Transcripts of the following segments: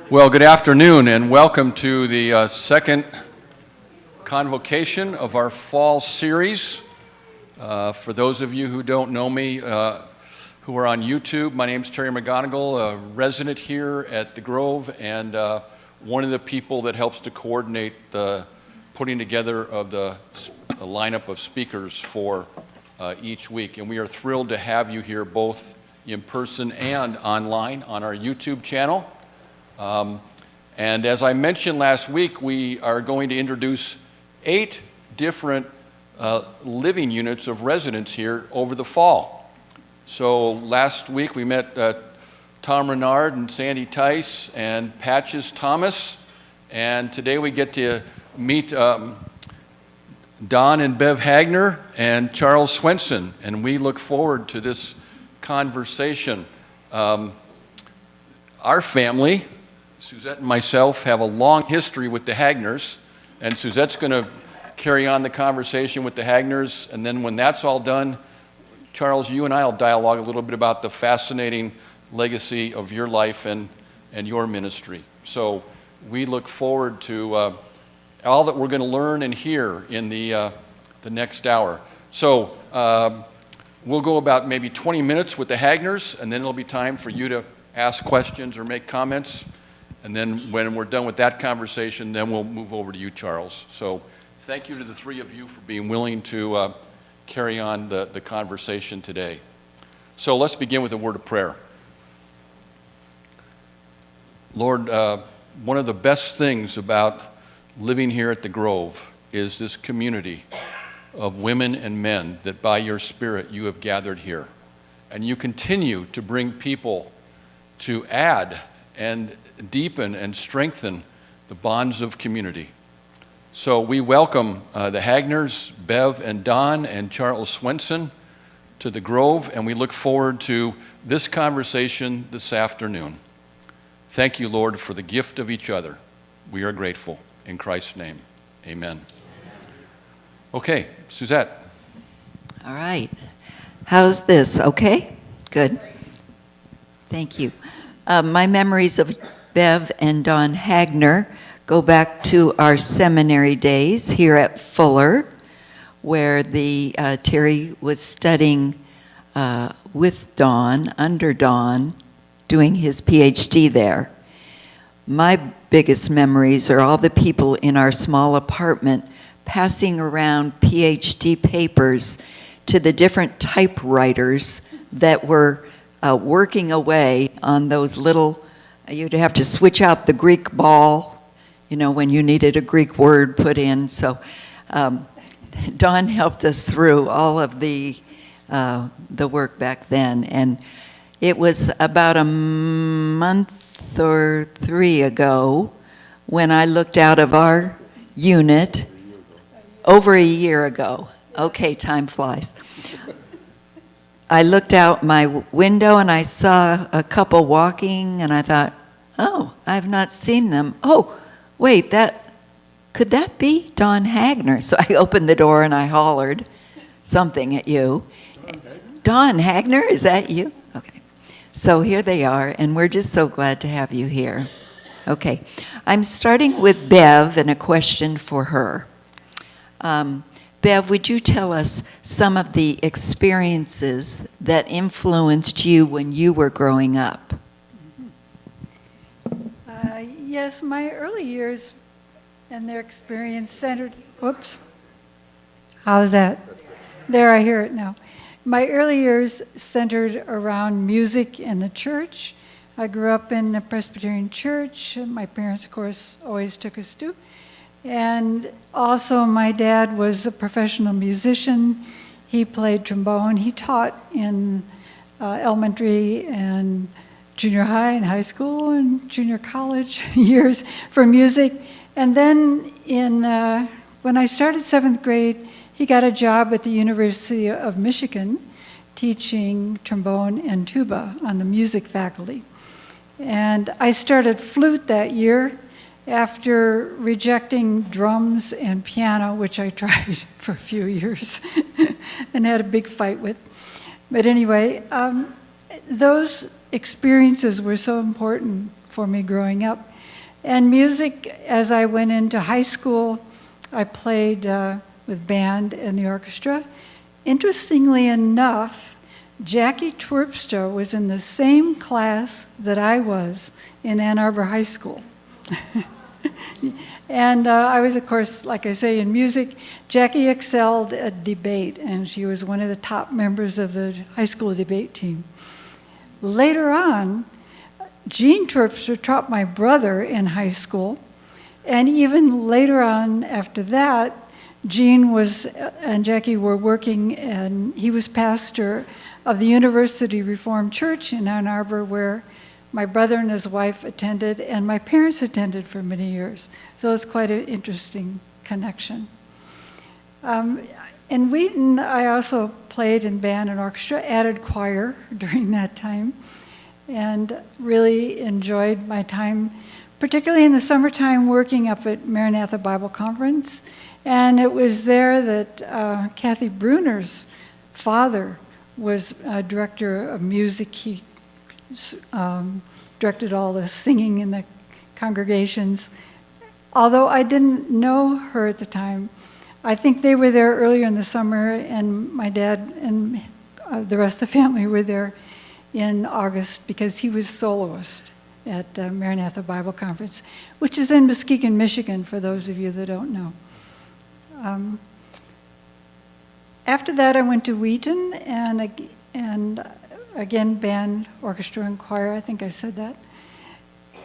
Well, good afternoon and welcome to the second convocation of our fall series. For those of you who don't know me, who are on YouTube, my name is Terry McGonigal, a resident here at the Grove and one of the people that helps to coordinate the putting together of the lineup of speakers for each week. And we are thrilled to have you here both in person and online on our YouTube channel. And as I mentioned last week, we are going to introduce 8 different living units of residents here over the fall. So last week we met Tom Renard and Sandy Tice and Patches Thomas, and today we get to meet Don and Bev Hagner and Charles Svendsen, and we look forward to this conversation. Our family, Suzette and myself, have a long history with the Hagners, and Suzette's going to carry on the conversation with the Hagners, and then when that's all done, Charles, you and I will dialogue a little bit about the fascinating legacy of your life and your ministry. So we look forward to all that we're going to learn and hear in the next hour. So we'll go about maybe 20 minutes with the Hagners, and then it'll be time for you to ask questions or make comments. And then when we're done with that conversation, then we'll move over to you, Charles. So thank you to the three of you for being willing to carry on the conversation today. So let's begin with a word of prayer. Lord, one of the best things about living here at the Grove is this community of women and men that by your Spirit you have gathered here. And you continue to bring people to add and deepen and strengthen the bonds of community. So we welcome the Hagners, Bev and Don and Charles Svendsen to the Grove, and we look forward to this conversation this afternoon. Thank you, Lord, for the gift of each other. We are grateful. In Christ's name, amen. Okay, Suzette. All right. How's this? Okay? Good. Thank you. My memories of Bev and Don Hagner go back to our seminary days here at Fuller, where Terry was studying with Don, under Don, doing his PhD there. My biggest memories are all the people in our small apartment passing around PhD papers to the different typewriters that were working away on those little, you'd have to switch out the Greek ball, when you needed a Greek word put in. So Don helped us through all of the work back then. And it was about a month or 3 ago when I looked out of our unit, over a year ago. Okay, time flies. I looked out my window and I saw a couple walking and I thought, oh, I've not seen them. Oh, wait, could that be Don Hagner? So I opened the door and I hollered something at you. Don Hagner, is that you? Okay. So here they are, and we're just so glad to have you here. Okay. I'm starting with Bev and a question for her. Bev, would you tell us some of the experiences that influenced you when you were growing up? Yes, my early years and their experience centered, whoops, how's that? There, I hear it now. My early years centered around music in the church. I grew up in a Presbyterian church. My parents, of course, always took us to. And also my dad was a professional musician. He played trombone. He taught in elementary and junior high and high school and junior college years for music. And then when I started 7th grade, he got a job at the University of Michigan teaching trombone and tuba on the music faculty. And I started flute that year after rejecting drums and piano, which I tried for a few years and had a big fight with. But anyway, those experiences were so important for me growing up. And music, as I went into high school, I played with band and the orchestra. Interestingly enough, Jackie Twerpstra was in the same class that I was in Ann Arbor High School. And I was, of course, like I say, in music. Jackie excelled at debate, and she was one of the top members of the high school debate team. Later on, Jean Twerpstra taught my brother in high school, and even later on after that, Jean and Jackie were working, and he was pastor of the University Reformed Church in Ann Arbor, where my brother and his wife attended, and my parents attended for many years. So it's quite an interesting connection. In Wheaton, I also played in band and orchestra, added choir during that time, and really enjoyed my time, particularly in the summertime, working up at Maranatha Bible Conference. And it was there that Kathy Bruner's father was director of music. He directed all the singing in the congregations. Although I didn't know her at the time, I think they were there earlier in the summer, and my dad and the rest of the family were there in August because he was soloist at Maranatha Bible Conference, which is in Muskegon, Michigan, for those of you that don't know. After that, I went to Wheaton, and again, band, orchestra, and choir. I think I said that.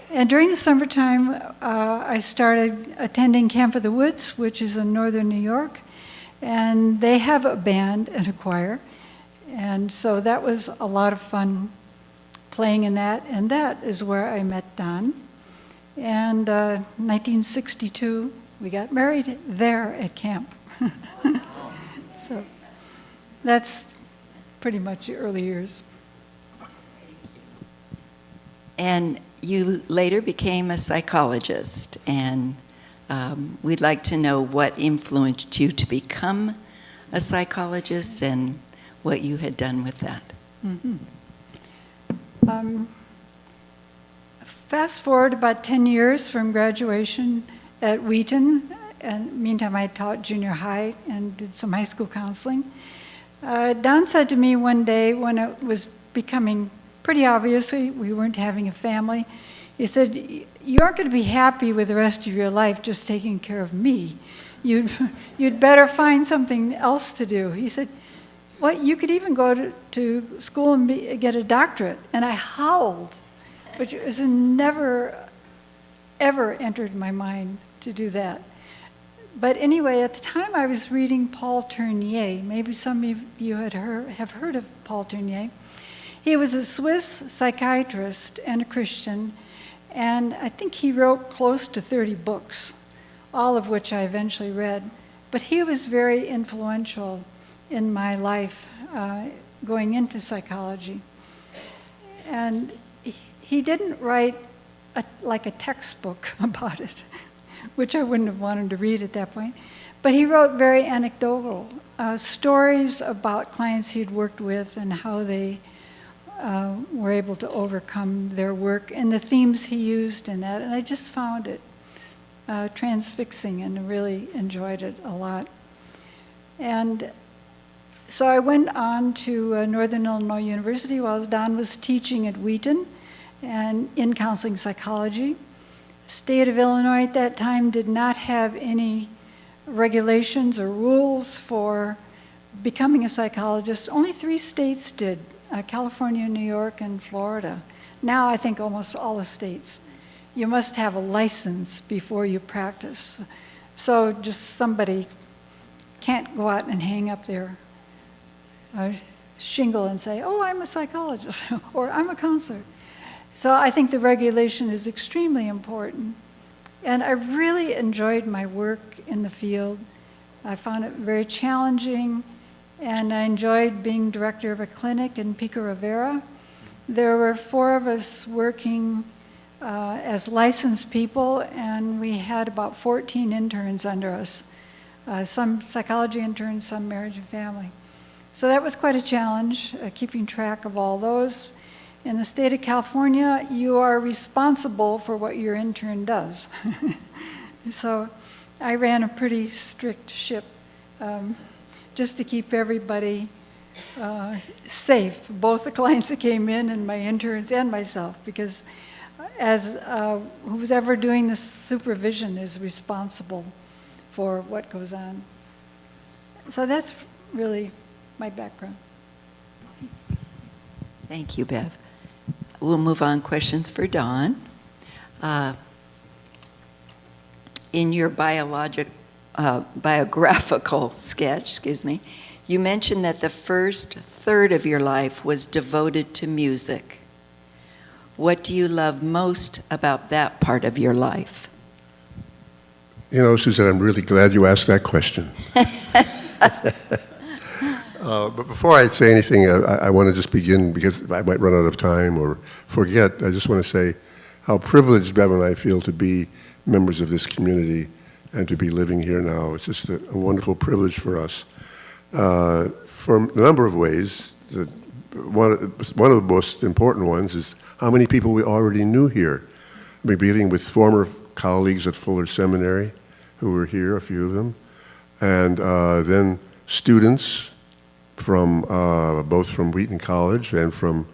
And during the summertime, I started attending Camp of the Woods, which is in northern New York, and they have a band and a choir. And so that was a lot of fun playing in that, and that is where I met Don. And 1962, we got married there at camp. So that's pretty much the early years. And you later became a psychologist, and we'd like to know what influenced you to become a psychologist and what you had done with that. Mm-hmm. Fast forward about 10 years from graduation at Wheaton, and meantime I taught junior high and did some high school counseling. Don said to me one day when it was becoming pretty obvious we weren't having a family, he said, "You aren't going to be happy with the rest of your life just taking care of me. You'd better find something else to do." He said, "What, you could even go to school and get a doctorate." And I howled, which was never, ever entered my mind to do that. But anyway, at the time I was reading Paul Tournier. Maybe some of you have heard of Paul Tournier. He was a Swiss psychiatrist and a Christian, and I think he wrote close to 30 books, all of which I eventually read. But he was very influential in my life going into psychology. And he didn't write like a textbook about it, which I wouldn't have wanted to read at that point. But he wrote very anecdotal stories about clients he'd worked with and how they were able to overcome their work and the themes he used in that. And I just found it transfixing and really enjoyed it a lot. And so I went on to Northern Illinois University while Don was teaching at Wheaton and in counseling psychology. State of Illinois at that time did not have any regulations or rules for becoming a psychologist. Only 3 states did, California, New York, and Florida. Now I think almost all the states. You must have a license before you practice. So just somebody can't go out and hang up their shingle and say, "Oh, I'm a psychologist," or "I'm a counselor." So I think the regulation is extremely important. And I really enjoyed my work in the field. I found it very challenging, and I enjoyed being director of a clinic in Pico Rivera. There were 4 of us working as licensed people, and we had about 14 interns under us, some psychology interns, some marriage and family. So that was quite a challenge, keeping track of all those. in the state of California, you are responsible for what your intern does. So I ran a pretty strict ship just to keep everybody safe, both the clients that came in and my interns and myself, because as who's ever doing the supervision is responsible for what goes on. So that's really my background. Thank you, Bev. We'll move on. Questions for Dawn. In your biographical sketch, you mentioned that the first third of your life was devoted to music. What do you love most about that part of your life? You know, Susan, I'm really glad you asked that question. But before I say anything, I want to just begin, because I might run out of time or forget. I just want to say how privileged Bev and I feel to be members of this community and to be living here now. It's just a wonderful privilege for us. For a number of ways, one of the most important ones is how many people we already knew here. I mean, beginning with former colleagues at Fuller Seminary who were here, a few of them, and then students from both from Wheaton College and from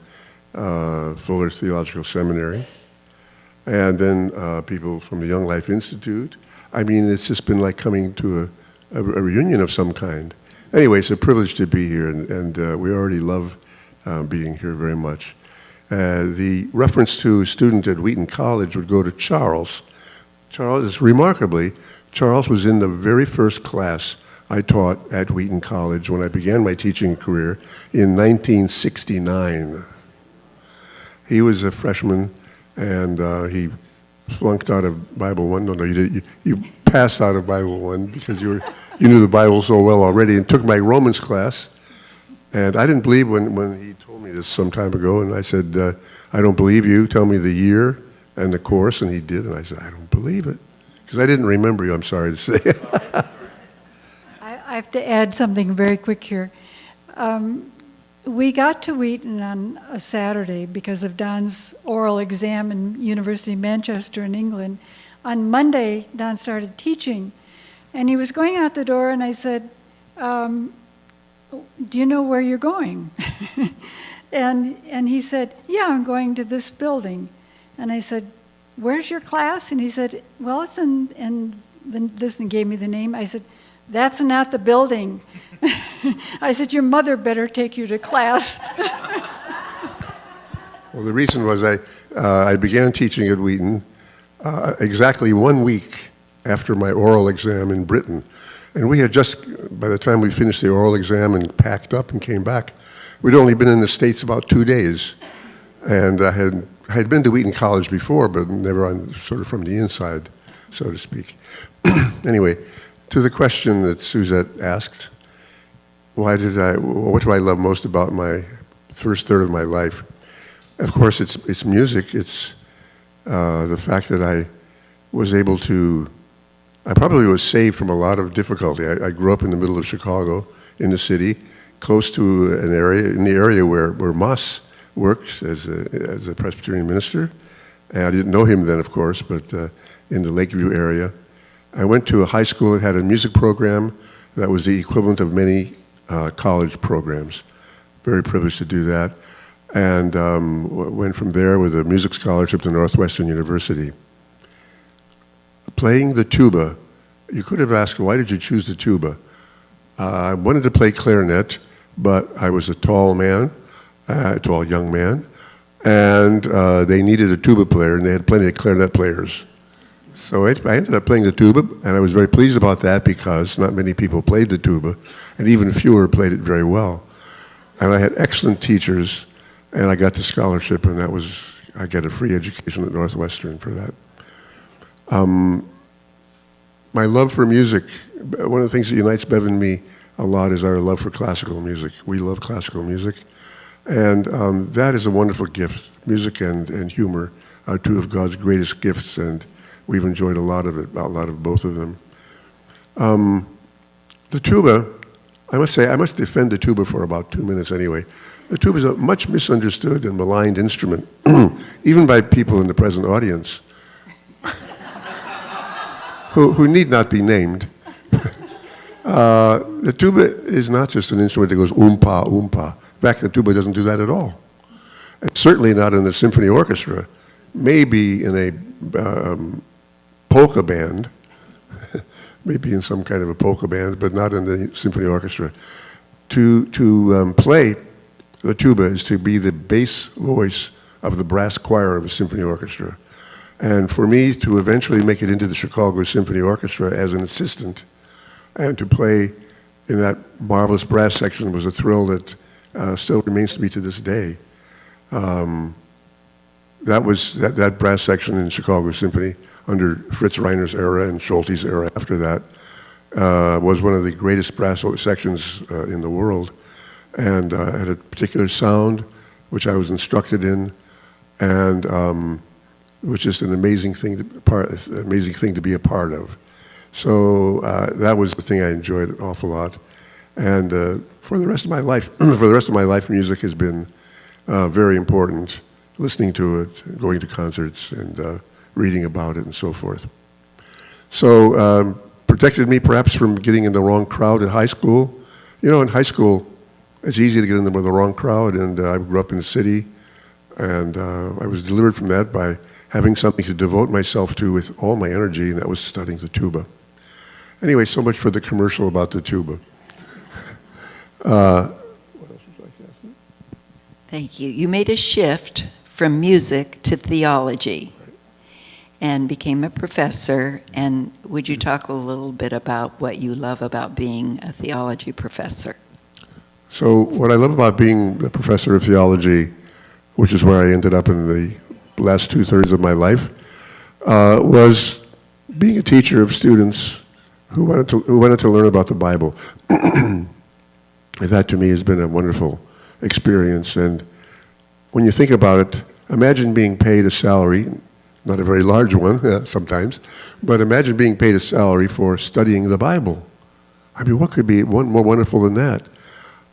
Fuller Theological Seminary, and then people from the Young Life Institute. I mean, it's just been like coming to a reunion of some kind. Anyway, it's a privilege to be here, and we already love being here very much. The reference to a student at Wheaton College would go to Charles. Charles, remarkably, Charles was in the very first class I taught at Wheaton College when I began my teaching career in 1969. He was a freshman, and he flunked out of Bible 1. No, you did. You passed out of Bible 1 because you knew the Bible so well already, and took my Romans class. And I didn't believe when he told me this some time ago, and I said, I don't believe you. Tell me the year and the course, and he did. And I said, I don't believe it, because I didn't remember you, I'm sorry to say. I have to add something very quick here. We got to Wheaton on a Saturday because of Don's oral exam in University of Manchester in England. On Monday, Don started teaching, and he was going out the door, and I said, do you know where you're going? and he said, yeah, I'm going to this building. And I said, where's your class? And he said, well, it's in this, and gave me the name. I said, that's not the building. I said, your mother better take you to class. Well, the reason was I began teaching at Wheaton exactly 1 week after my oral exam in Britain. And we had just, by the time we finished the oral exam and packed up and came back, we'd only been in the States about 2 days. And I had been to Wheaton College before, but never on sort of from the inside, so to speak. Anyway, to the question that Suzette asked, what do I love most about my first third of my life? Of course, it's music. It's the fact that I was able to, I probably was saved from a lot of difficulty. I grew up in the middle of Chicago, in the city, close to an area, in the area where Moss works as a Presbyterian minister. And I didn't know him then, of course, but in the Lakeview area. I went to a high school that had a music program that was the equivalent of many college programs. Very privileged to do that. And went from there with a music scholarship to Northwestern University. Playing the tuba, you could have asked, why did you choose the tuba? I wanted to play clarinet, but I was a tall man, a tall young man, and they needed a tuba player, and they had plenty of clarinet players. So I ended up playing the tuba, and I was very pleased about that because not many people played the tuba, and even fewer played it very well. And I had excellent teachers, and I got the scholarship, and I got a free education at Northwestern for that. My love for music, one of the things that unites Bev and me a lot is our love for classical music. We love classical music, and that is a wonderful gift. Music and humor are two of God's greatest gifts, and we've enjoyed a lot of both of them. The tuba, I must say, I must defend the tuba for about 2 minutes anyway. The tuba is a much misunderstood and maligned instrument, even by people in the present audience, who need not be named. The tuba is not just an instrument that goes oompa, oompa. In fact, the tuba doesn't do that at all. And certainly not in a symphony orchestra. Maybe in a polka band, maybe in some kind of a polka band, but not in the symphony orchestra. To play the tuba is to be the bass voice of the brass choir of a symphony orchestra. And for me to eventually make it into the Chicago Symphony Orchestra as an assistant and to play in that marvelous brass section was a thrill that still remains to me to this day. That brass section in Chicago Symphony under Fritz Reiner's era and Scholte's era after that was one of the greatest brass sections in the world, and had a particular sound which I was instructed in, and it was just an amazing thing to be a part of. So that was the thing I enjoyed an awful lot, and for the rest of my life, music has been very important. Listening to it, going to concerts, and reading about it, and so forth. So protected me perhaps from getting in the wrong crowd at high school. You know, in high school, it's easy to get in with the wrong crowd, and I grew up in the city, and I was delivered from that by having something to devote myself to with all my energy, and that was studying the tuba. Anyway, so much for the commercial about the tuba. What else would you like to ask me? Thank you. You made a shift from music to theology and became a professor. And would you talk a little bit about what you love about being a theology professor? So what I love about being a professor of theology, which is where I ended up in the last 2/3 of my life, was being a teacher of students who wanted to learn about the Bible. And that to me has been a wonderful experience. And when you think about it, imagine being paid a salary, not a very large one sometimes, but imagine being paid a salary for studying the Bible. I mean, what could be more wonderful than that?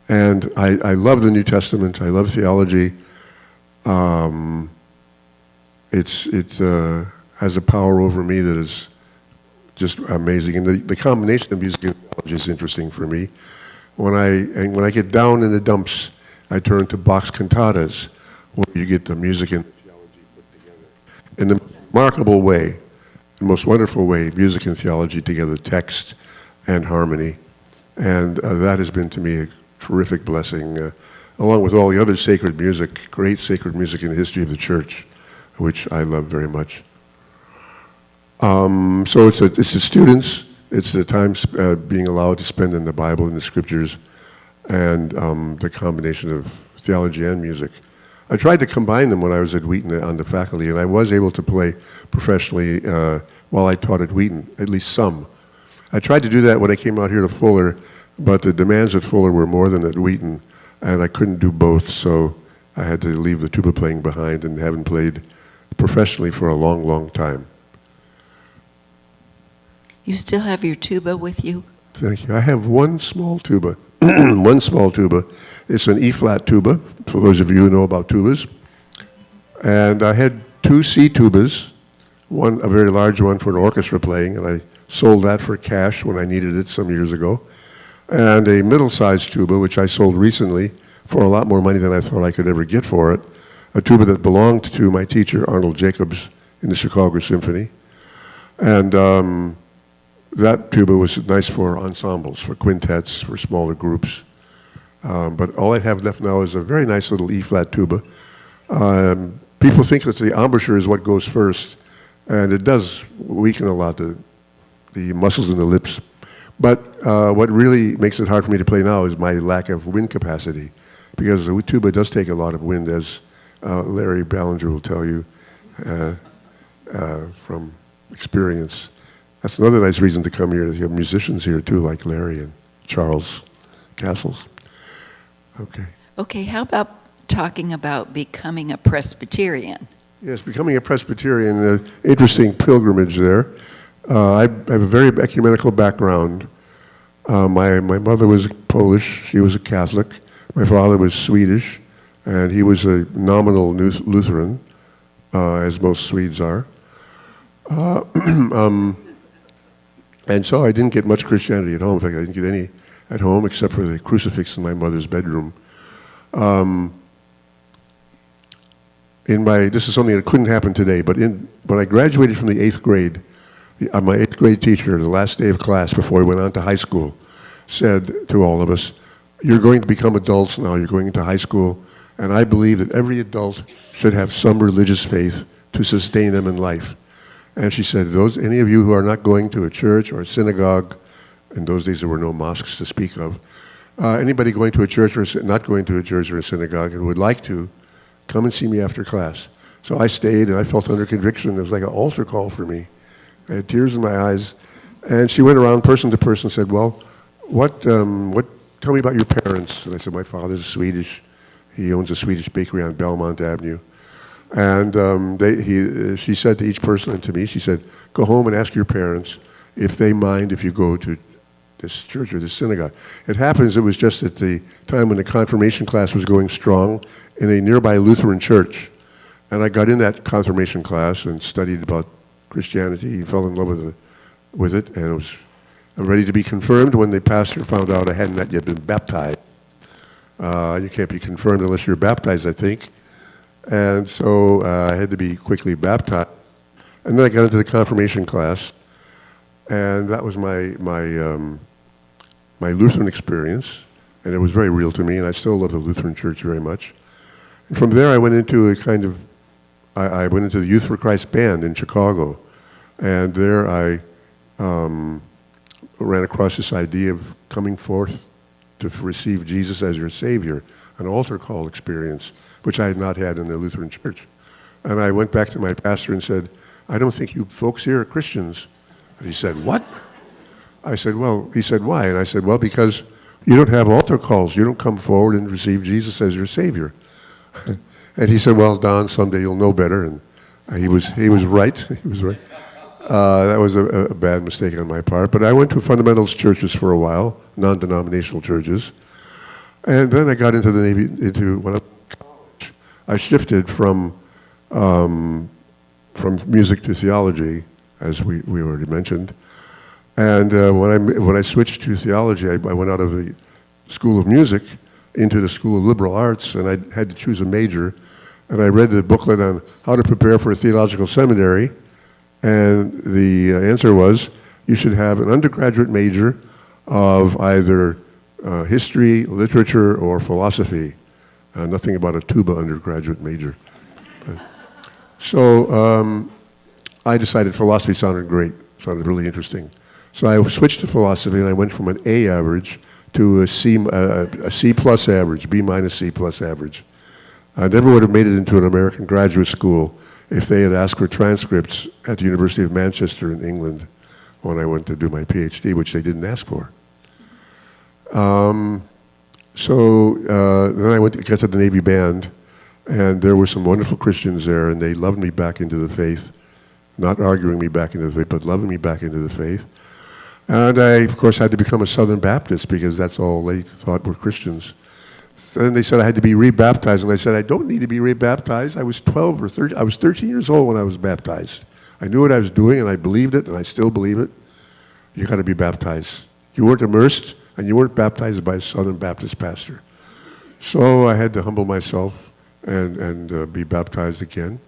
And I love the New Testament. I love theology. It has a power over me that is just amazing. And the combination of music and theology is interesting for me. When I get down in the dumps, I turn to Bach's cantatas, where you get the music and theology put together. In the remarkable way, the most wonderful way, music and theology together, text and harmony. And that has been to me a terrific blessing, along with all the other sacred music, great sacred music in the history of the church, which I love very much. So it's the students, it's the time being allowed to spend in the Bible and the scriptures, and the combination of theology and music. I tried to combine them when I was at Wheaton on the faculty, and I was able to play professionally while I taught at Wheaton, at least some. I tried to do that when I came out here to Fuller, but the demands at Fuller were more than at Wheaton, and I couldn't do both, so I had to leave the tuba playing behind and haven't played professionally for a long, long time. You still have your tuba with you? Thank you. I have one small tuba. One small tuba. It's an E-flat tuba, for those of you who know about tubas. And I had two C tubas, one a very large one for an orchestra playing, and I sold that for cash when I needed it some years ago. And a middle-sized tuba, which I sold recently for a lot more money than I thought I could ever get for it. A tuba that belonged to my teacher, Arnold Jacobs, in the Chicago Symphony. And that tuba was nice for ensembles, for quintets, for smaller groups. But all I have left now is a very nice little E-flat tuba. People think that the embouchure is what goes first, and it does weaken a lot the muscles in the lips. But what really makes it hard for me to play now is my lack of wind capacity, because the tuba does take a lot of wind, as Larry Ballinger will tell you from experience. That's another nice reason to come here. You have musicians here too, like Larry and Charles Castles. Okay. Okay, how about talking about becoming a Presbyterian? Yes, becoming a Presbyterian, interesting pilgrimage there. I have a very ecumenical background. My mother was Polish, she was a Catholic. My father was Swedish, and he was a nominal Lutheran, as most Swedes are. And so I didn't get much Christianity at home. In fact, I didn't get any at home except for the crucifix in my mother's bedroom. This is something that couldn't happen today, but when I graduated from the 8th grade, my 8th grade teacher, the last day of class before we went on to high school, said to all of us, "You're going to become adults now, you're going into high school, and I believe that every adult should have some religious faith to sustain them in life." And she said, any of you who are not going to a church or a synagogue, in those days there were no mosques to speak of, anybody going to a church or not going to a church or a synagogue and would like to, come and see me after class. So I stayed, and I felt under conviction. It was like an altar call for me. I had tears in my eyes. And she went around person to person and said, "Well, tell me about your parents." And I said, "My father's Swedish. He owns a Swedish bakery on Belmont Avenue." And she said to each person and to me, she said, "Go home and ask your parents if they mind if you go to this church or this synagogue." It happens it was just at the time when the confirmation class was going strong in a nearby Lutheran church. And I got in that confirmation class and studied about Christianity, fell in love with it, and was ready to be confirmed when the pastor found out I hadn't yet been baptized. You can't be confirmed unless you're baptized, I think. And so I had to be quickly baptized. And then I got into the confirmation class, and that was my Lutheran experience, and it was very real to me, and I still love the Lutheran Church very much. And from there I went into I went into the Youth for Christ band in Chicago, and there I ran across this idea of coming forth to receive Jesus as your Savior, an altar call experience, which I had not had in the Lutheran Church. And I went back to my pastor and said, "I don't think you folks here are Christians." And he said, "What?" I said, "Well," he said, "Why?" And I said, "Well, because you don't have altar calls. You don't come forward and receive Jesus as your Savior." And he said, "Well, Don, someday you'll know better." And he was right. He was right. That was a bad mistake on my part. But I went to fundamentalist churches for a while, non-denominational churches. And then I got into the Navy, when I was in college, I shifted from music to theology, as we already mentioned. And when I switched to theology, I went out of the School of Music into the School of Liberal Arts, and I had to choose a major. And I read the booklet on how to prepare for a theological seminary, and the answer was you should have an undergraduate major of either history, literature, or philosophy. Nothing about a tuba undergraduate major. So I decided philosophy sounded great, sounded really interesting. So I switched to philosophy, and I went from an A average to a C plus average, B minus C plus average. I never would have made it into an American graduate school if they had asked for transcripts at the University of Manchester in England when I went to do my PhD, which they didn't ask for. Then I got to the Navy band, and there were some wonderful Christians there, and they loved me back into the faith, not arguing me back into the faith, but loving me back into the faith. And I, of course, had to become a Southern Baptist because that's all they thought were Christians. And they said I had to be rebaptized, and I said I don't need to be rebaptized. I was 12 or 13. I was 13 years old when I was baptized. I knew what I was doing, and I believed it, and I still believe it. You got to be baptized. You weren't immersed, and you weren't baptized by a Southern Baptist pastor. So I had to humble myself and be baptized again.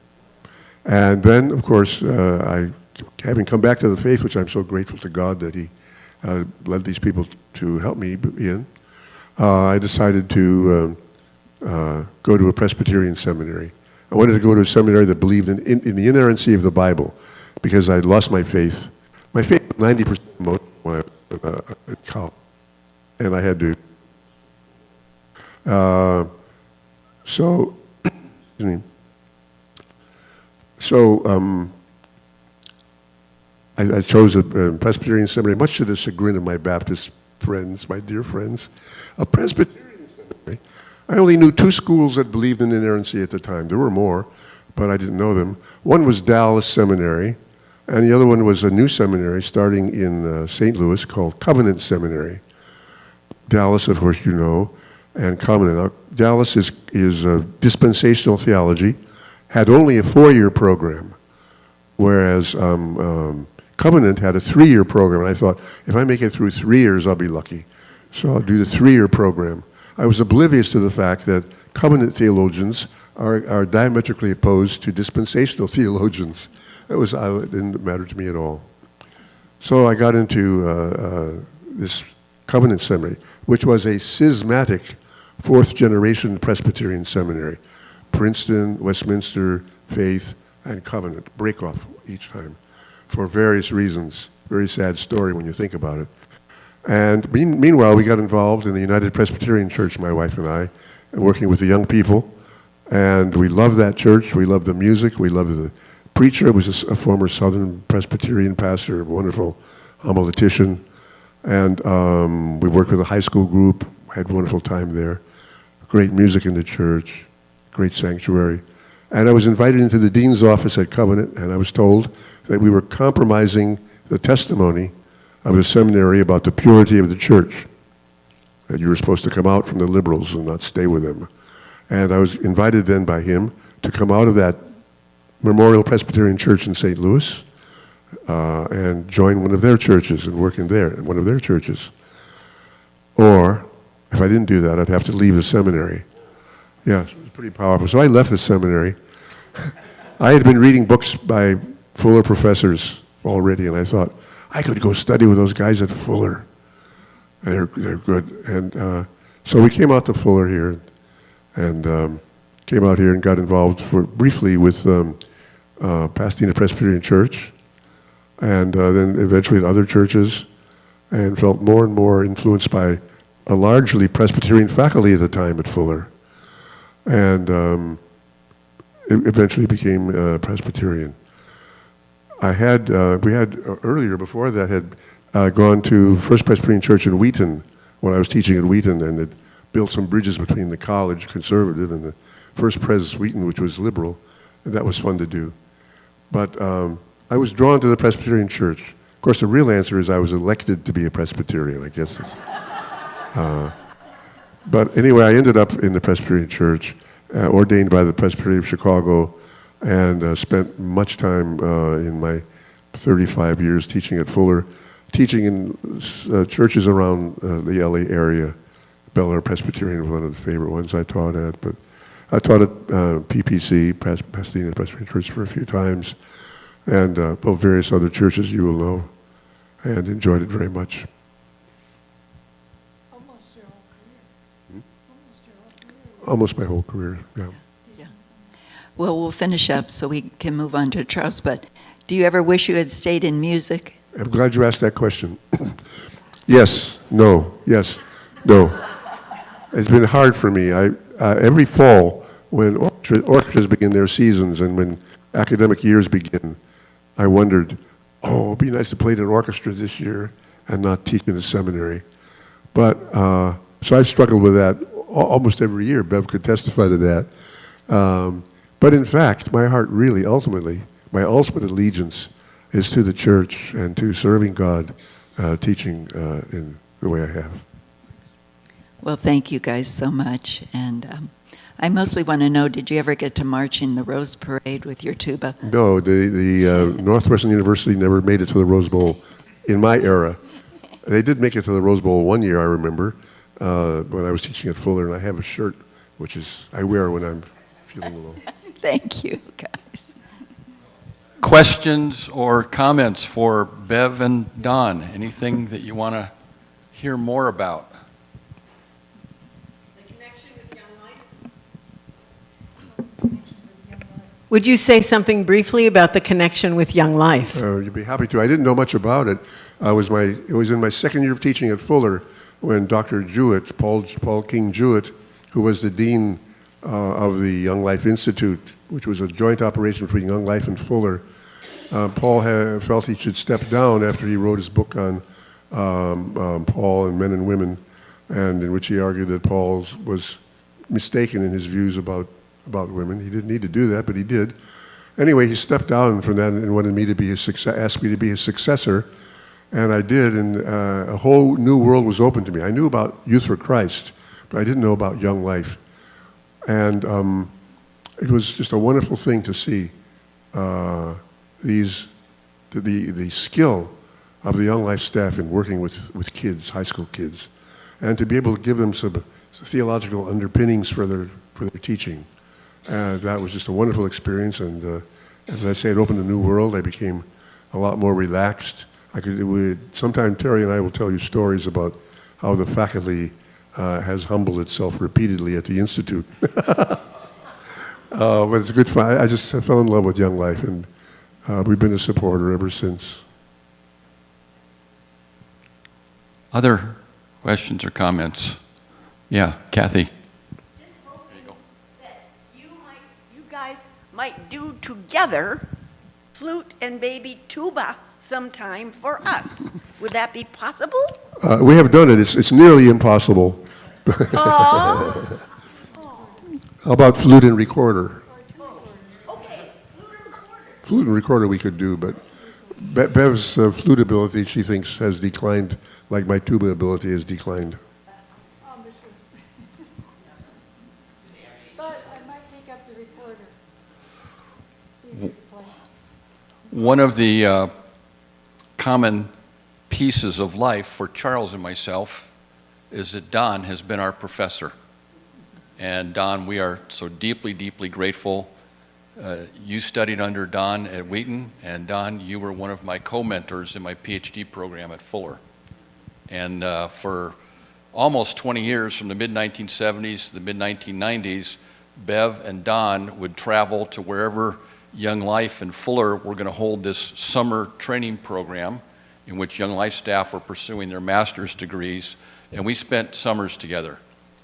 And then, of course, having come back to the faith, which I'm so grateful to God that He led these people to help me in, I decided to go to a Presbyterian seminary. I wanted to go to a seminary that believed in the inerrancy of the Bible, because I'd lost my faith. My faith was 90% when I was at college, and I had to. I chose a Presbyterian seminary, much to the chagrin of my Baptist friends, my dear friends. A Presbyterian seminary. I only knew 2 schools that believed in inerrancy at the time. There were more, but I didn't know them. One was Dallas Seminary, and the other one was a new seminary starting in St. Louis called Covenant Seminary. Dallas, of course, you know. and Covenant. Now, Dallas is dispensational theology, had only a 4-year program, whereas Covenant had a 3-year program. And I thought, if I make it through 3 years, I'll be lucky. So I'll do the 3-year program. I was oblivious to the fact that Covenant theologians are diametrically opposed to dispensational theologians. It didn't matter to me at all. So I got into this Covenant seminary, which was a schismatic 4th-generation Presbyterian seminary. Princeton, Westminster, Faith, and Covenant break off each time for various reasons. Very sad story when you think about it. And meanwhile, we got involved in the United Presbyterian Church, my wife and I, working with the young people. And we loved that church. We loved the music. We loved the preacher. It was a former Southern Presbyterian pastor, a wonderful homiletician. And we worked with a high school group, had a wonderful time there. Great music in the church, great sanctuary. And I was invited into the dean's office at Covenant, and I was told that we were compromising the testimony of the seminary about the purity of the church, that you were supposed to come out from the liberals and not stay with them. And I was invited then by him to come out of that Memorial Presbyterian Church in St. Louis and join one of their churches and work in one of their churches. Or, if I didn't do that, I'd have to leave the seminary. Yeah, it was pretty powerful. So I left the seminary. I had been reading books by Fuller professors already, and I thought, I could go study with those guys at Fuller. They're good. And so we came out to Fuller here, and came out here and got involved briefly with Pasadena Presbyterian Church, and then eventually at other churches, and felt more and more influenced by a largely Presbyterian faculty at the time at Fuller, and it eventually became Presbyterian. We had earlier before that had gone to First Presbyterian Church in Wheaton when I was teaching at Wheaton, and had built some bridges between the college, conservative, and the First Pres Wheaton, which was liberal, and that was fun to do. But I was drawn to the Presbyterian Church. Of course, the real answer is I was elected to be a Presbyterian, I guess. But anyway, I ended up in the Presbyterian Church, ordained by the Presbyterian of Chicago, and spent much time in my 35 years teaching at Fuller, teaching in churches around the LA area. Bel Air Presbyterian was one of the favorite ones I taught at, but I taught at PPC, Pasadena Presbyterian Church, for a few times, and various other churches you will know, and enjoyed it very much. Almost your whole career. Almost your whole career. Almost my whole career, yeah. Well, we'll finish up so we can move on to Charles, but do you ever wish you had stayed in music? I'm glad you asked that question. Yes, no, yes, no. It's been hard for me. Every fall, when orchestras begin their seasons and when academic years begin, I wondered, oh, it'd be nice to play in an orchestra this year and not teach in a seminary. But, so I've struggled with that almost every year. Bev could testify to that. But in fact, my heart really, ultimately, my ultimate allegiance is to the church and to serving God, teaching in the way I have. Well, thank you guys so much. And I mostly want to know, did you ever get to march in the Rose Parade with your tuba? No, the Northwestern University never made it to the Rose Bowl in my era. They did make it to the Rose Bowl one year, I remember, when I was teaching at Fuller, and I have a shirt, which I wear when I'm feeling low. Thank you, guys. Questions or comments for Bev and Don? Anything that you want to hear more about? The connection with Young Life? Would you say something briefly about the connection with Young Life? You'd be happy to. I didn't know much about it. It was in my second year of teaching at Fuller when Dr. Jewett, Paul King Jewett, who was the dean of the Young Life Institute, which was a joint operation between Young Life and Fuller. Paul felt he should step down after he wrote his book on Paul and men and women, and in which he argued that Paul was mistaken in his views about women. He didn't need to do that, but he did. Anyway, he stepped down from that and wanted me to be asked me to be his successor, and I did, and a whole new world was open to me. I knew about Youth for Christ, but I didn't know about Young Life. And it was just a wonderful thing to see the skill of the Young Life staff in working with kids, high school kids, and to be able to give them some theological underpinnings for their teaching. That was just a wonderful experience, and as I say, it opened a new world. I became a lot more relaxed. Sometime Terry and I will tell you stories about how the faculty has humbled itself repeatedly at the Institute. But it's good fun. I fell in love with Young Life, and we've been a supporter ever since. Other questions or comments? Yeah, Kathy. Just hoping that you guys might do together flute and baby tuba sometime for us. Would that be possible? We have done it. It's nearly impossible. Oh, How about flute and recorder? okay. Flute and recorder. Flute and recorder we could do, but Bev's flute ability, she thinks, has declined like my tuba ability has declined. But I might take up the recorder. It's easier to play. One of the common pieces of life for Charles and myself is that Don has been our professor. And Don, we are so deeply, deeply grateful. You studied under Don at Wheaton, and Don, you were one of my co-mentors in my PhD program at Fuller. And for almost 20 years, from the mid-1970s to the mid-1990s, Bev and Don would travel to wherever Young Life and Fuller were going to hold this summer training program in which Young Life staff were pursuing their master's degrees, and we spent summers together.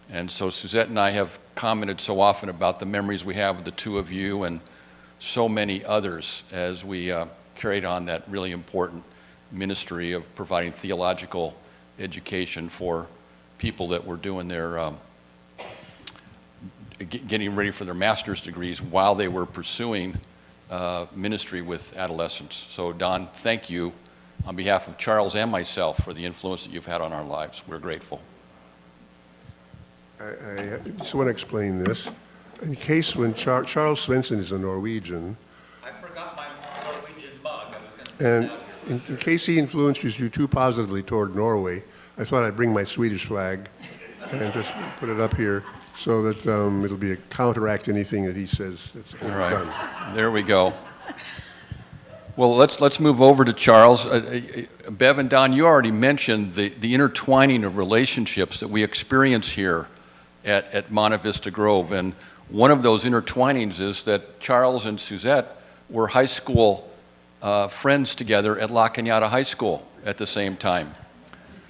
And so Suzette and I have commented so often about the memories we have with the two of you and so many others as we carried on that really important ministry of providing theological education for people that were doing their getting ready for their master's degrees while they were pursuing ministry with adolescents. So Don, thank you on behalf of Charles and myself for the influence that you've had on our lives. We're grateful. I just want to explain this. In case when Charles Svendsen is a Norwegian, I forgot my Norwegian mug. I was going to and in case he influences you too positively toward Norway, I thought I'd bring my Swedish flag and just put it up here so that it'll be a counteract anything that he says that's All right, done. there we go. Well, let's move over to Charles. Bev and Don, you already mentioned the intertwining of relationships that we experience here at Monte Vista Grove, and one of those intertwinings is that Charles and Suzette were high school friends together at La Cañada High School at the same time.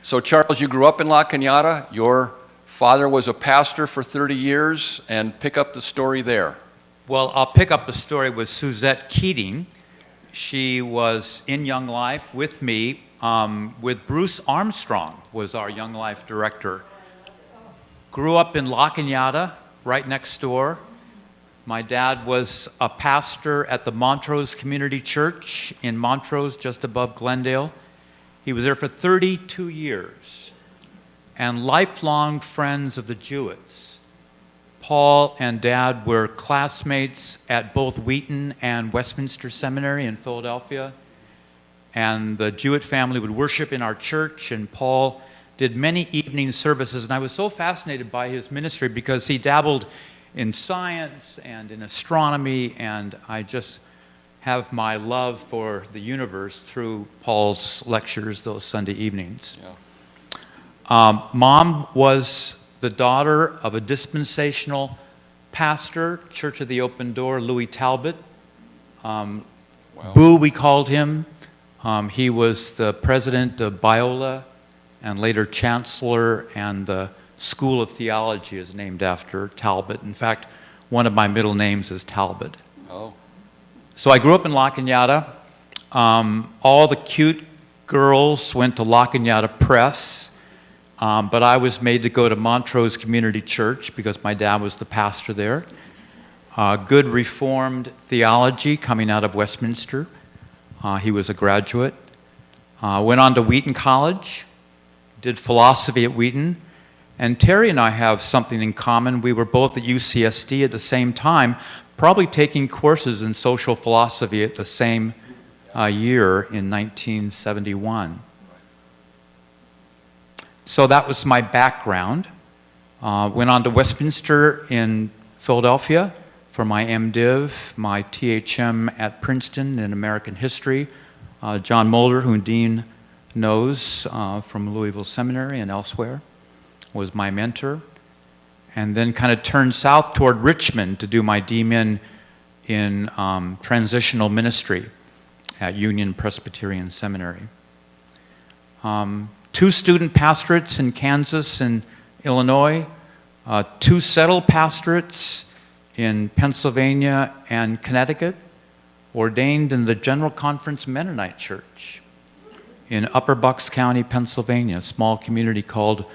So Charles, you grew up in La Cañada. Your father was a pastor for 30 years, and pick up the story there. Well, I'll pick up the story with Suzette Keating. She was in Young Life with me, with Bruce Armstrong was our Young Life director. Grew up in La Cañada, right next door. My dad was a pastor at the Montrose Community Church in Montrose, just above Glendale. He was there for 32 years. And lifelong friends of the Jewetts. Paul and Dad were classmates at both Wheaton and Westminster Seminary in Philadelphia. And the Jewett family would worship in our church, and Paul did many evening services. And I was so fascinated by his ministry because he dabbled in science and in astronomy, and I just have my love for the universe through Paul's lectures those Sunday evenings. Yeah. Mom was the daughter of a dispensational pastor, Church of the Open Door, Louis Talbot. Wow. Boo, we called him. He was the president of Biola and later chancellor, and the School of Theology is named after Talbot. In fact, one of my middle names is Talbot. Oh. So I grew up in La Cañada. All the cute girls went to La Cañada Press, but I was made to go to Montrose Community Church because my dad was the pastor there. Good Reformed theology coming out of Westminster. He was a graduate. Went on to Wheaton College, did philosophy at Wheaton, And Terry and I have something in common. We were both at UCSD at the same time, probably taking courses in social philosophy at the same year in 1971. So that was my background. Went on to Westminster in Philadelphia for my MDiv, my THM at Princeton in American History. John Mulder, who Dean knows from Louisville Seminary and elsewhere, was my mentor. And then kind of turned south toward Richmond to do my DMin in transitional ministry at Union Presbyterian Seminary. 2 student pastorates in Kansas and Illinois, 2 settled pastorates in Pennsylvania and Connecticut, ordained in the General Conference Mennonite Church in Upper Bucks County, Pennsylvania, a small community called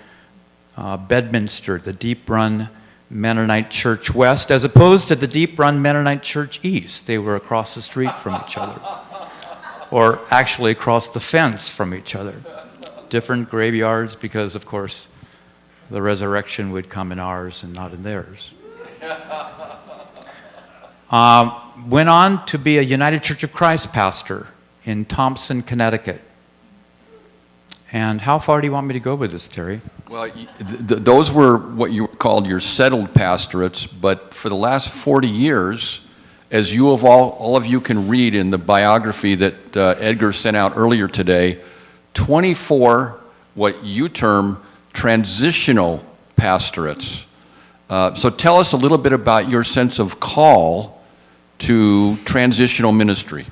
Bedminster, the Deep Run Mennonite Church West, as opposed to the Deep Run Mennonite Church East. They were across the street from each other, or actually across the fence from each other. Different graveyards because, of course, the resurrection would come in ours and not in theirs. Went on to be a United Church of Christ pastor in Thompson, Connecticut. And how far do you want me to go with this, Terry? Well, those were what you called your settled pastorates, but for the last 40 years, as you of all of you can read in the biography that Edgar sent out earlier today, 24 what you term transitional pastorates. So tell us a little bit about your sense of call to transitional ministry.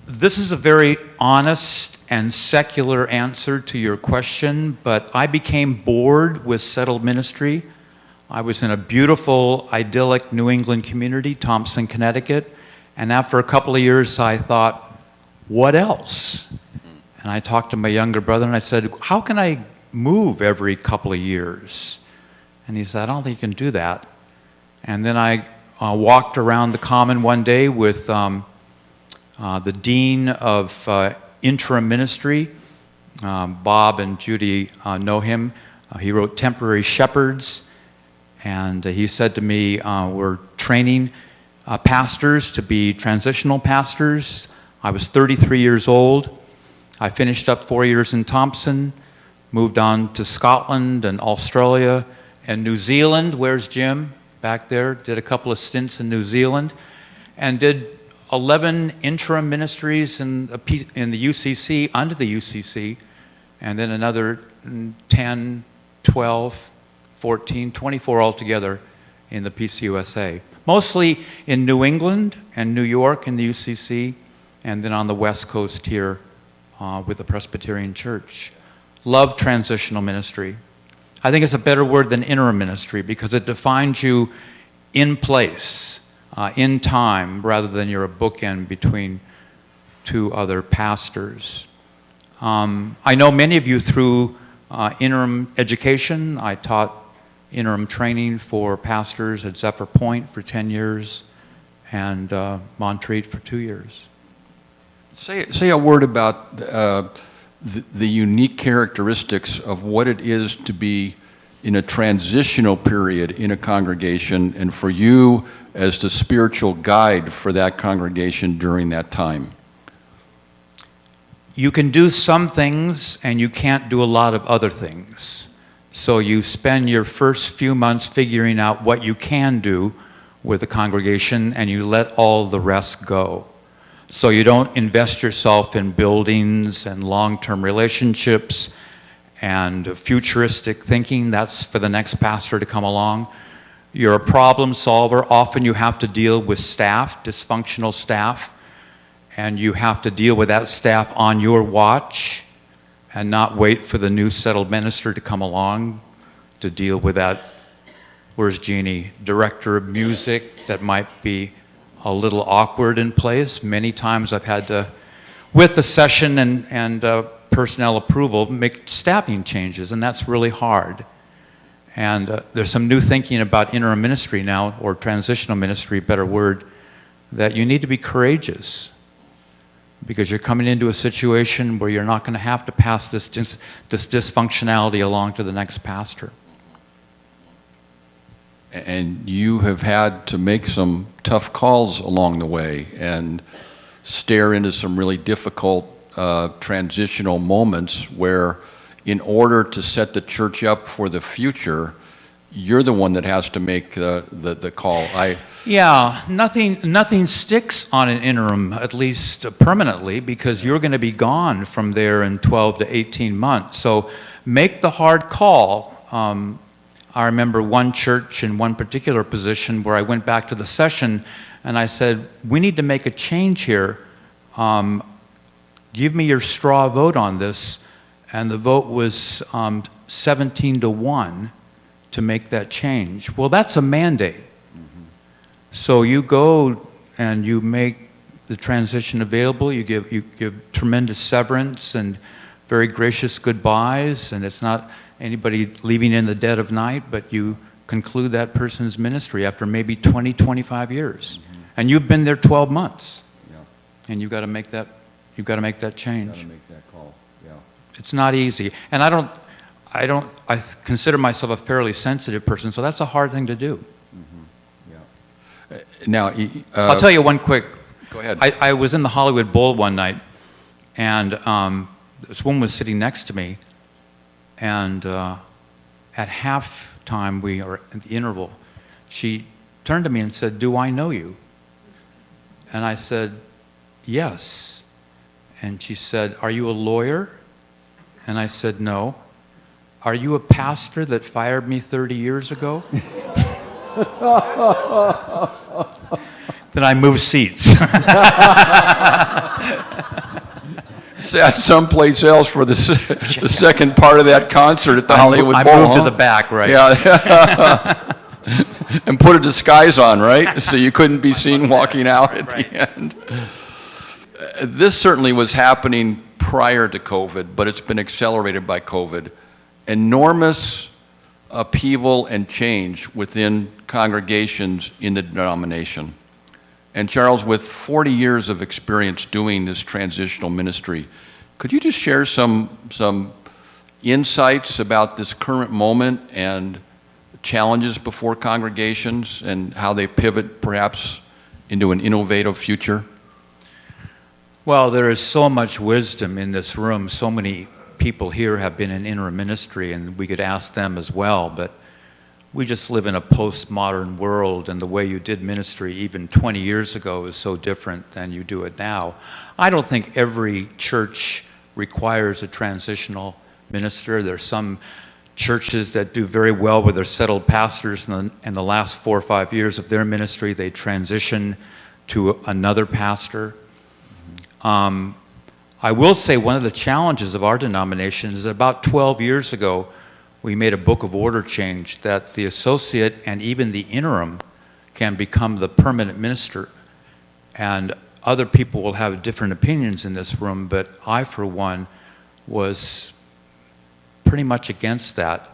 This is a very honest and secular answer to your question, but I became bored with settled ministry. I was in a beautiful, idyllic New England community, Thompson, Connecticut, and after a couple of years I thought, what else? And I talked to my younger brother and I said, how can I move every couple of years? And he said, I don't think you can do that. And then I walked around the Common one day with the dean of interim ministry. Bob and Judy know him. He wrote Temporary Shepherds, and he said to me, we're training pastors to be transitional pastors. I was 33 years old. I finished up 4 years in Thompson, moved on to Scotland and Australia and New Zealand. Where's Jim? Back there. Did a couple of stints in New Zealand and did 11 interim ministries in the UCC, under the UCC, and then another 10, 12, 14, 24 altogether in the PCUSA. Mostly in New England and New York in the UCC, and then on the West Coast here with the Presbyterian Church. Love transitional ministry. I think it's a better word than interim ministry because it defines you in place, in time, rather than you're a bookend between 2 other pastors. I know many of you through interim education. I taught interim training for pastors at Zephyr Point for 10 years and Montreat for 2 years. Say a word about the unique characteristics of what it is to be in a transitional period in a congregation, and for you as the spiritual guide for that congregation during that time. You can do some things and you can't do a lot of other things. So you spend your first few months figuring out what you can do with the congregation and you let all the rest go. So you don't invest yourself in buildings and long-term relationships and futuristic thinking. That's for the next pastor to come along. You're a problem solver. Often you have to deal with staff, dysfunctional staff, and you have to deal with that staff on your watch and not wait for the new settled minister to come along to deal with that, where's Jeannie, director of music that might be a little awkward in place. Many times I've had to, with the session and personnel approval, make staffing changes, and that's really hard. And there's some new thinking about interim ministry now, or transitional ministry, better word, that you need to be courageous. because you're coming into a situation where you're not going to have to pass this dysfunctionality along to the next pastor. And you have had to make some tough calls along the way and stare into some really difficult transitional moments where, in order to set the church up for the future, you're the one that has to make the call. Yeah, nothing sticks on an interim, at least permanently, because you're going to be gone from there in 12 to 18 months. So make the hard call. I remember one church in one particular position where I went back to the session and I said, we need to make a change here. Give me your straw vote on this. And the vote was 17 to 1 to make that change. Well, that's a mandate. So you go and you make the transition available. You give tremendous severance and very gracious goodbyes, and it's not anybody leaving in the dead of night, but you conclude that person's ministry after maybe 20, 25 years. And you've been there 12 months. Yeah. And you've got to make that change. Got to make that call. Yeah. It's not easy. And I consider myself a fairly sensitive person, so that's a hard thing to do. Now, I'll tell you one quick. Go ahead. I was in the Hollywood Bowl one night, and this woman was sitting next to me, and at halftime, or at the interval, she turned to me and said, "Do I know you?" And I said, "Yes." And she said, "Are you a lawyer?" And I said, "No." "Are you a pastor that fired me 30 years ago?" Then I moved seats. Sat someplace else for the second part of that concert at the Hollywood Bowl. I moved to the back, right? Yeah. And put a disguise on, right? So you couldn't be seen walking out at the end. This certainly was happening prior to COVID, but it's been accelerated by COVID. Enormous upheaval and change within congregations in the denomination. And Charles, with 40 years of experience doing this transitional ministry, could you just share some insights about this current moment and challenges before congregations and how they pivot perhaps into an innovative future? Well, there is so much wisdom in this room. So many people here have been in interim ministry, and we could ask them as well, but we just live in a postmodern world, and the way you did ministry even 20 years ago is so different than you do it now. I don't think every church requires a transitional minister. There's some churches that do very well with their settled pastors, and in the last 4 or 5 years of their ministry, they transition to another pastor. I will say one of the challenges of our denomination is that about 12 years ago, we made a book of order change that the associate and even the interim can become the permanent minister. And other people will have different opinions in this room, but I, for one, was pretty much against that,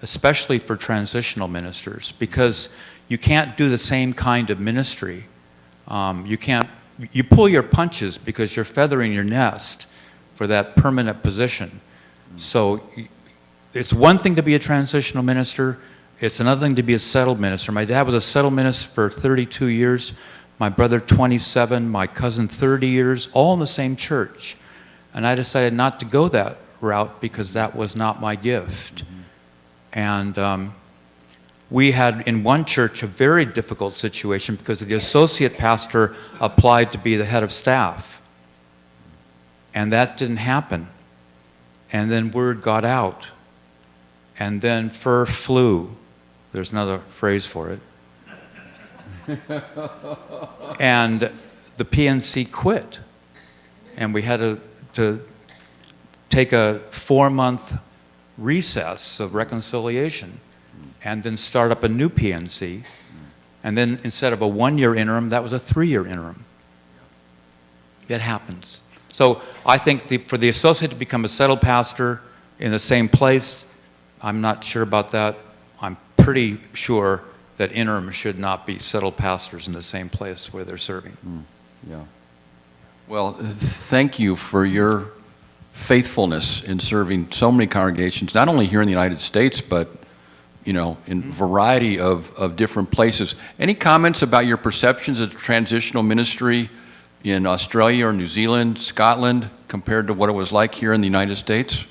especially for transitional ministers, because you can't do the same kind of ministry. You pull your punches because you're feathering your nest for that permanent position. So it's one thing to be a transitional minister, it's another thing to be a settled minister. My dad was a settled minister for 32 years, my brother 27, my cousin 30 years, all in the same church. And I decided not to go that route because that was not my gift. And we had in one church a very difficult situation because the associate pastor applied to be the head of staff. And that didn't happen. And then word got out. And then fur flew. There's another phrase for it. And the PNC quit. And we had to take a 4-month recess of reconciliation and then start up a new PNC. And then instead of a 1-year interim, that was a 3-year interim. It happens. So I think for the associate to become a settled pastor in the same place, I'm not sure about that. I'm pretty sure that interim should not be settled pastors in the same place where they're serving. Yeah. Well, thank you for your faithfulness in serving so many congregations, not only here in the United States, but in a variety of different places. Any comments about your perceptions of transitional ministry in Australia or New Zealand, Scotland, compared to what it was like here in the United States?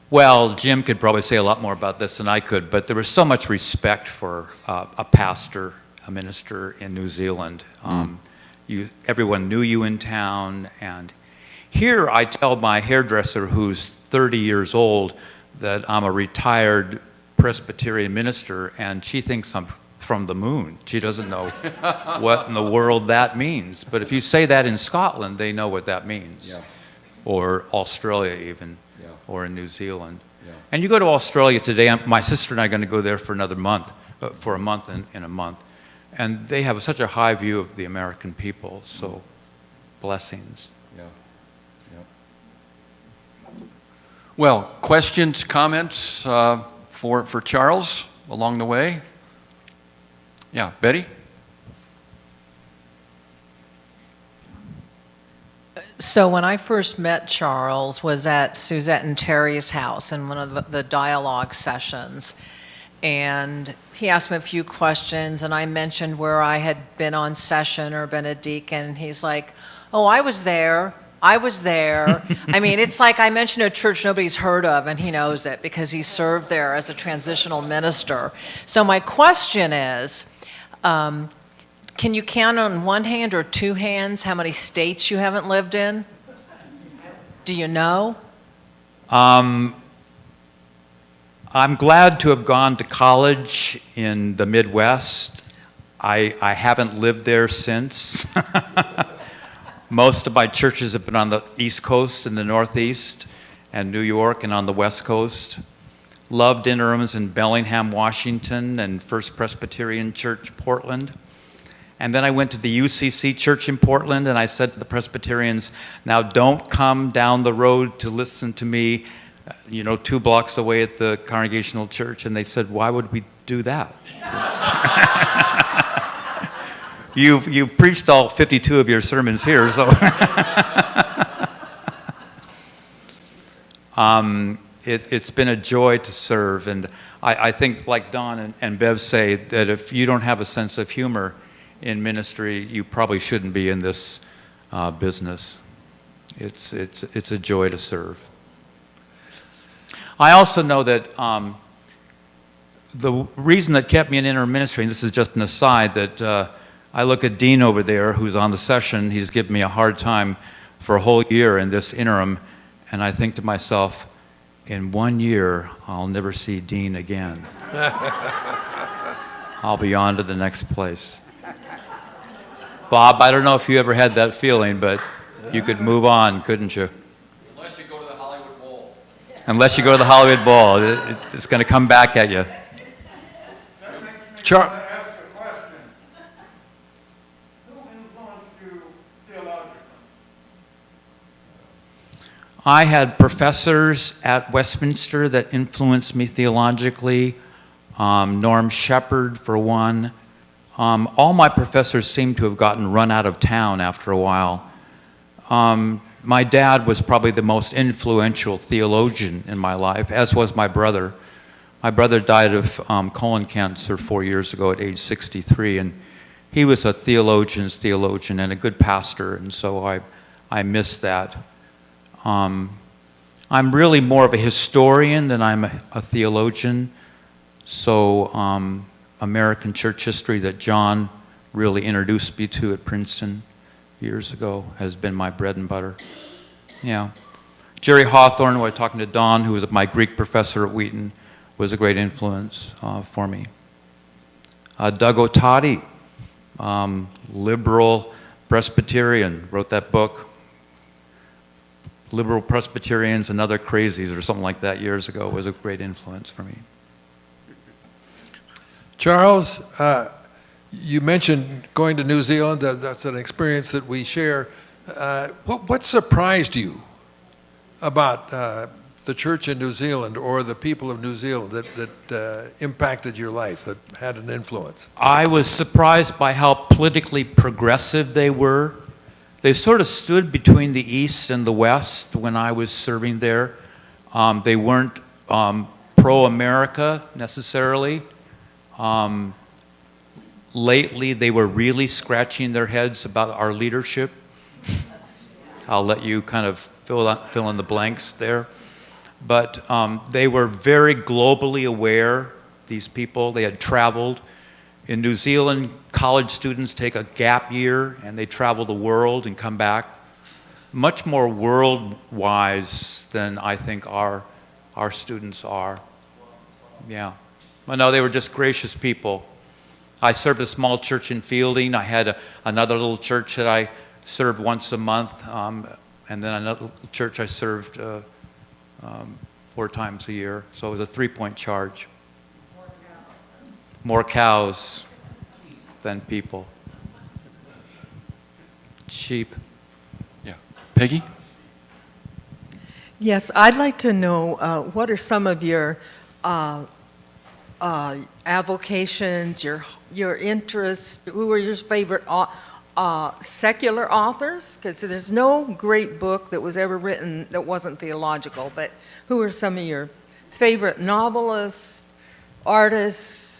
Well, Jim could probably say a lot more about this than I could, but there was so much respect for a pastor, a minister in New Zealand. Everyone knew you in town, and here I tell my hairdresser, who's 30 years old, that I'm a retired Presbyterian minister, and she thinks I'm from the moon. She doesn't know what in the world that means. But if you say that in Scotland, they know what that means. Yeah. Or Australia even, Yeah. or in New Zealand. Yeah. And you go to Australia today, my sister and I are going to go there for another month, for a month in a month. And they have such a high view of the American people, so blessings. Yeah. Well, questions, comments for Charles along the way? Yeah, Betty? So when I first met Charles was at Suzette and Terry's house in one of the dialogue sessions. And he asked me a few questions, and I mentioned where I had been on session or been a deacon. And he's like, oh, I was there. I was there. I mean, it's like I mentioned a church nobody's heard of, and he knows it because he served there as a transitional minister. So my question is, can you count on one hand or two hands how many states you haven't lived in? Do you know? I'm glad to have gone to college in the Midwest. I haven't lived there since. Most of my churches have been on the East Coast and the Northeast, and New York and on the West Coast. Loved interims in Bellingham, Washington, and First Presbyterian Church, Portland. And then I went to the UCC Church in Portland, and I said to the Presbyterians, now don't come down the road to listen to me, 2 blocks away at the Congregational Church. And they said, why would we do that? You've preached all 52 of your sermons here, so. It's been a joy to serve, and I think, like Don and Bev say, that if you don't have a sense of humor in ministry, you probably shouldn't be in this business. It's a joy to serve. I also know that the reason that kept me in interim ministry, and this is just an aside, that I look at Dean over there, who's on the session. He's given me a hard time for a whole year in this interim, and I think to myself, in 1 year, I'll never see Dean again. I'll be on to the next place. Bob, I don't know if you ever had that feeling, but you could move on, couldn't you? Unless you go to the Hollywood Bowl. Unless you go to the Hollywood Bowl, it's going to come back at you. I had professors at Westminster that influenced me theologically. Norm Shepherd, for one. All my professors seem to have gotten run out of town after a while. My dad was probably the most influential theologian in my life, as was my brother. My brother died of colon cancer 4 years ago at age 63, and he was a theologian's theologian and a good pastor, and so I miss that. I'm really more of a historian than I'm a theologian, so American church history that John really introduced me to at Princeton years ago has been my bread and butter. Yeah. Jerry Hawthorne, who I was talking to Don, who was my Greek professor at Wheaton, was a great influence for me. Doug Otati, liberal Presbyterian, wrote that book, Liberal Presbyterians and Other Crazies, or something like that years ago, was a great influence for me. Charles, you mentioned going to New Zealand. That's an experience that we share. What surprised you about the church in New Zealand or the people of New Zealand that impacted your life, that had an influence? I was surprised by how politically progressive they were. They sort of stood between the East and the West when I was serving there. They weren't pro-America necessarily. Lately, they were really scratching their heads about our leadership. I'll let you kind of fill in the blanks there. But they were very globally aware, these people. They had traveled. In New Zealand, college students take a gap year and they travel the world and come back. Much more world-wise than I think our students are. Yeah. Well, no, they were just gracious people. I served a small church in Fielding. I had another little church that I served once a month, and then another church I served 4 times a year. So it was a 3-point charge. More cows than people. Sheep. Yeah. Peggy? Yes, I'd like to know what are some of your avocations, your interests? Who are your favorite secular authors? Because there's no great book that was ever written that wasn't theological. But who are some of your favorite novelists, artists?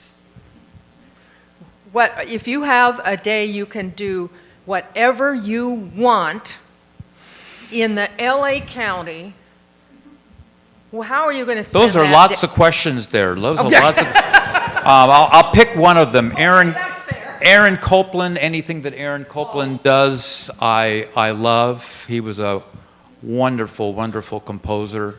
What if you have a day you can do whatever you want in the LA County? Well, how are you going to spend Those are that lots day? of questions there. Those are lots of. I'll pick one of them. Aaron Copland. Anything that Aaron Copland does, I love. He was a wonderful, wonderful composer.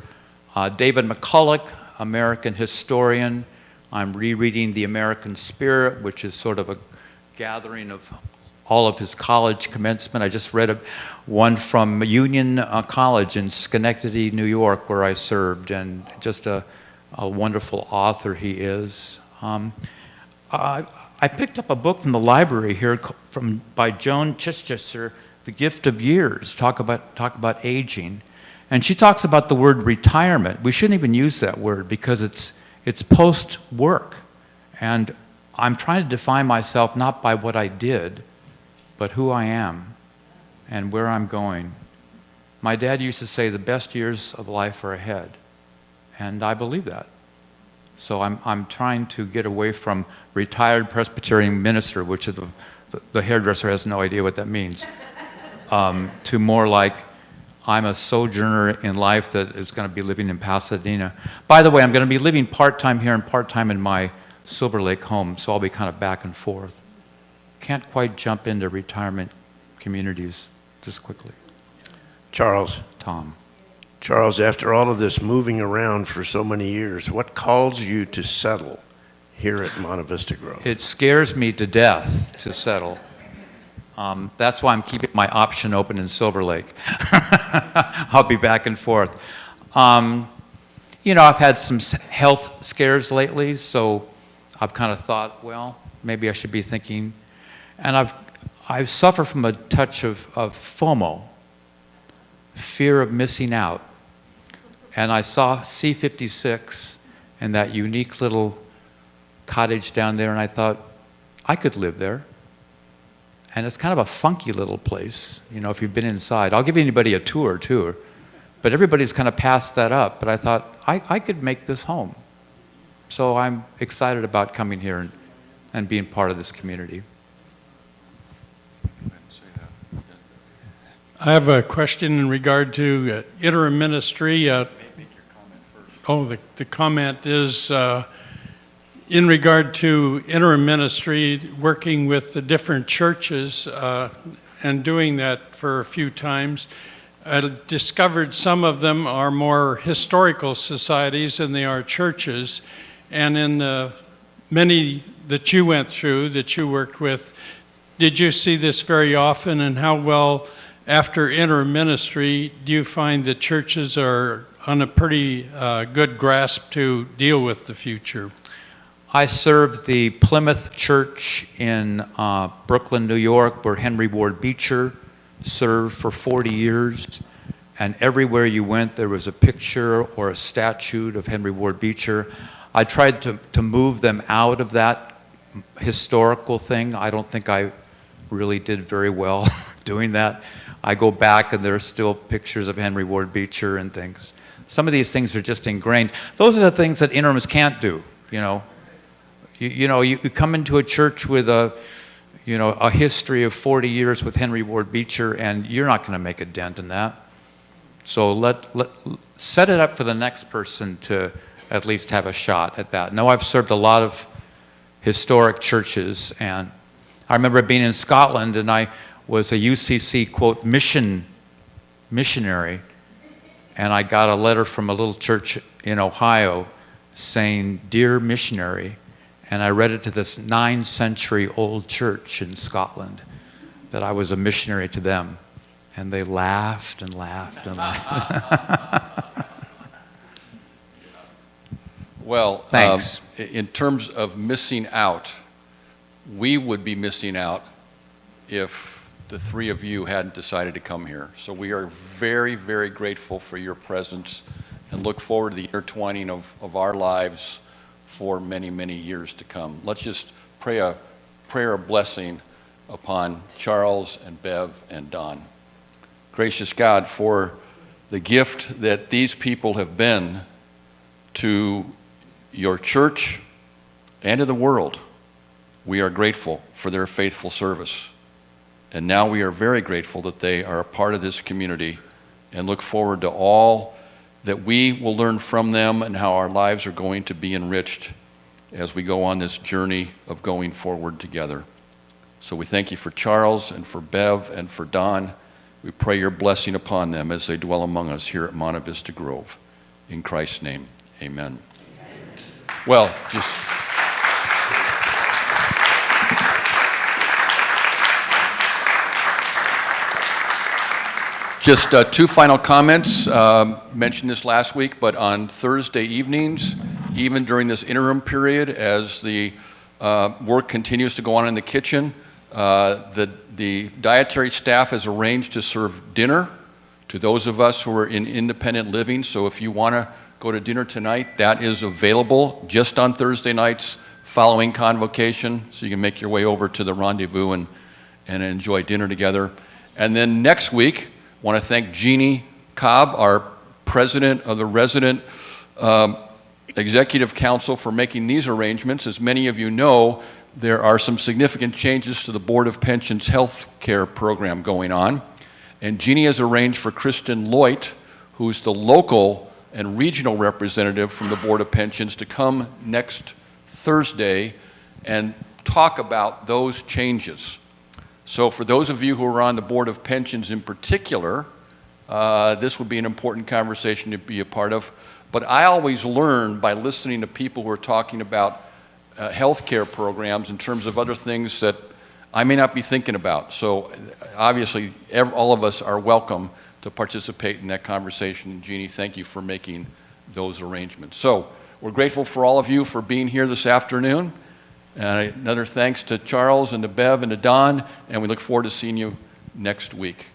David McCulloch, American historian. I'm rereading The American Spirit, which is sort of a gathering of all of his college commencement. I just read one from Union College in Schenectady, New York, where I served, and just a wonderful author he is. I picked up a book from the library here by Joan Chichester, The Gift of Years, talk about aging. And she talks about the word retirement. We shouldn't even use that word because it's post-work. And I'm trying to define myself not by what I did, but who I am and where I'm going. My dad used to say the best years of life are ahead, and I believe that. So I'm trying to get away from retired Presbyterian minister, which is the hairdresser has no idea what that means, to more like I'm a sojourner in life that is going to be living in Pasadena. By the way, I'm going to be living part-time here and part-time in my Silver Lake home, so I'll be kind of back and forth. Can't quite jump into retirement communities just quickly. Charles, after all of this moving around for so many years, what calls you to settle here at Monte Vista Grove? It scares me to death to settle. That's why I'm keeping my option open in Silver Lake. I'll be back and forth. I've had some health scares lately, so I've kind of thought, well, maybe I should be thinking. And I suffer from a touch of FOMO, fear of missing out. And I saw C-56 and that unique little cottage down there, and I thought, I could live there. And it's kind of a funky little place, if you've been inside. I'll give anybody a tour, too. But everybody's kind of passed that up. But I thought, I could make this home. So I'm excited about coming here and being part of this community. I have a question in regard to interim ministry. The comment is in regard to interim ministry, working with the different churches and doing that for a few times. I discovered some of them are more historical societies than they are churches. And in the many that you went through, that you worked with, did you see this very often, and how well, after interim ministry, do you find that churches are on a pretty good grasp to deal with the future? I served the Plymouth Church in Brooklyn, New York, where Henry Ward Beecher served for 40 years. And everywhere you went, there was a picture or a statue of Henry Ward Beecher. I tried to move them out of that historical thing. I don't think I really did very well doing that. I go back and there are still pictures of Henry Ward Beecher and things. Some of these things are just ingrained. Those are the things that interims can't do, you know. You come into a church with a history of 40 years with Henry Ward Beecher, and you're not going to make a dent in that. So set it up for the next person to at least have a shot at that. Now, I've served a lot of historic churches, and I remember being in Scotland, and I was a UCC, quote, missionary, and I got a letter from a little church in Ohio saying, "Dear missionary," and I read it to this 9-century-old church in Scotland, that I was a missionary to them. And they laughed and laughed and laughed. Well, Thanks. In terms of missing out, we would be missing out if the three of you hadn't decided to come here. So we are very, very grateful for your presence and look forward to the intertwining of our lives for many, many years to come. Let's just pray a prayer of blessing upon Charles and Bev and Don. Gracious God, for the gift that these people have been to your church and to the world, we are grateful for their faithful service. And now we are very grateful that they are a part of this community and look forward to all that we will learn from them and how our lives are going to be enriched as we go on this journey of going forward together. So we thank you for Charles and for Bev and for Don. We pray your blessing upon them as they dwell among us here at Monte Vista Grove. In Christ's name, amen. Well, just two final comments. Mentioned this last week, but on Thursday evenings, even during this interim period, as the work continues to go on in the kitchen, the dietary staff has arranged to serve dinner to those of us who are in independent living. So if you want to go to dinner tonight, that is available just on Thursday nights following Convocation. So you can make your way over to the rendezvous and enjoy dinner together. And then next week, I want to thank Jeannie Cobb, our president of the resident executive council, for making these arrangements. As many of you know, there are some significant changes to the Board of Pensions health care program going on. And Jeannie has arranged for Kristen Loit, who's the local and regional representative from the Board of Pensions, to come next Thursday and talk about those changes. So for those of you who are on the Board of Pensions in particular, this would be an important conversation to be a part of. But I always learn by listening to people who are talking about health care programs in terms of other things that I may not be thinking about. So obviously, all of us are welcome to participate in that conversation. Jeannie, thank you for making those arrangements. So we're grateful for all of you for being here this afternoon. Another thanks to Charles and to Bev and to Don, and we look forward to seeing you next week.